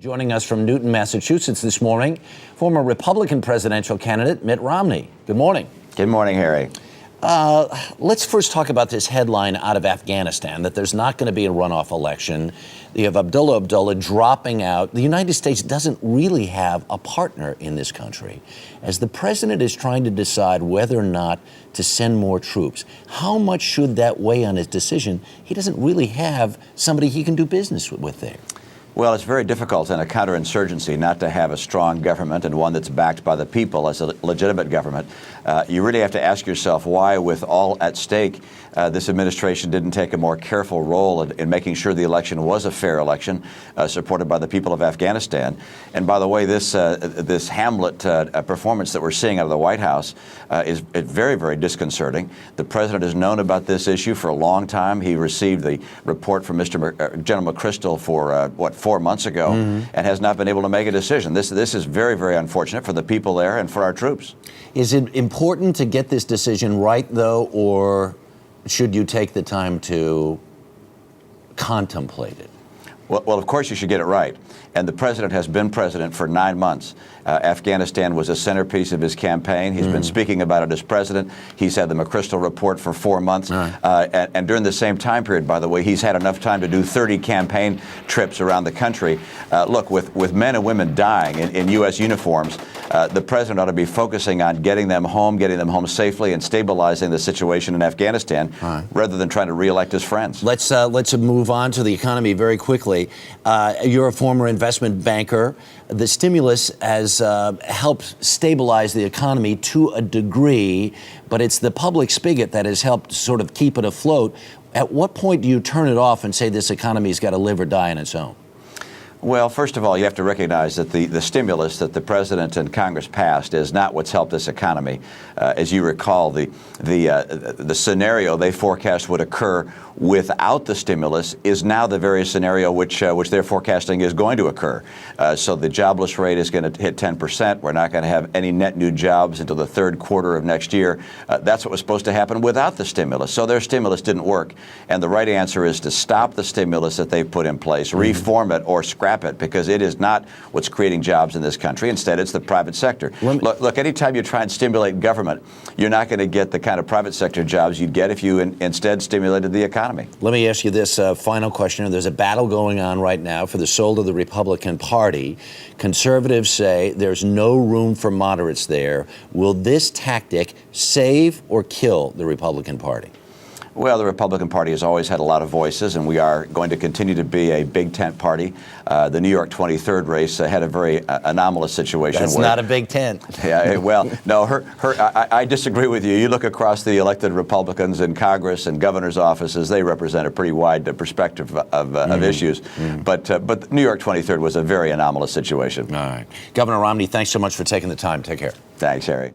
Joining us from Newton, Massachusetts this morning, former Republican presidential candidate Mitt Romney. Good morning. Good morning, Harry. Let's first talk about this headline out of Afghanistan, that there's not going to be a runoff election. You have Abdullah dropping out. The United States doesn't really have a partner in this country. As the president is trying to decide whether or not to send more troops, how much should that weigh on his decision? He doesn't really have somebody he can do business with there. Well, it's very difficult in a counterinsurgency not to have a strong government and one that's backed by the people as a legitimate government. You really have to ask yourself why, with all at stake, this administration didn't take a more careful role in making sure the election was a fair election, supported by the people of Afghanistan. And by the way, this Hamlet performance that we're seeing out of the White House is very, very disconcerting. The president has known about this issue for a long time. He received the report from General McChrystal for, 4 months ago, and has not been able to make a decision. This is very, very unfortunate for the people there and for our troops. Is it important to get this decision right, though, or should you take the time to contemplate it? Well, of course you should get it right. And the president has been president for 9 months. Afghanistan was a centerpiece of his campaign. He's been speaking about it as president. He's had the McChrystal report for 4 months. And during the same time period, by the way, he's had enough time to do 30 campaign trips around the country. Look, with men and women dying in U.S. uniforms, the president ought to be focusing on getting them home safely, and stabilizing the situation in Afghanistan, rather than trying to reelect his friends. Let's move on to the economy very quickly. You're a former investment banker. The stimulus has helped stabilize the economy to a degree, but it's the public spigot that has helped sort of keep it afloat. At what point do you turn it off and say this economy's got to live or die on its own? Well, first of all, you have to recognize that the stimulus that the president and Congress passed is not what's helped this economy. As you recall, the scenario they forecast would occur without the stimulus is now the very scenario which they're forecasting is going to occur. So the jobless rate is going to hit 10%. We're not going to have any net new jobs until the third quarter of next year. That's what was supposed to happen without the stimulus. So their stimulus didn't work. And the right answer is to stop the stimulus that they've put in place, reform it, or scrap it, because it is not what's creating jobs in this country. Instead, it's the private sector. Look, anytime you try and stimulate government, you're not going to get the kind of private sector jobs you'd get if you instead stimulated the economy. Let me ask you this final question. There's a battle going on right now for the soul of the Republican Party. Conservatives say there's no room for moderates there. Will this tactic save or kill the Republican Party? Well, the Republican Party has always had a lot of voices, and we are going to continue to be a big tent party. The New York 23rd race had a very anomalous situation. That's not a big tent. Yeah, well, no, I disagree with you. You look across the elected Republicans in Congress and governor's offices, they represent a pretty wide perspective of issues. But New York 23rd was a very anomalous situation. All right. Governor Romney, thanks so much for taking the time. Take care. Thanks, Harry.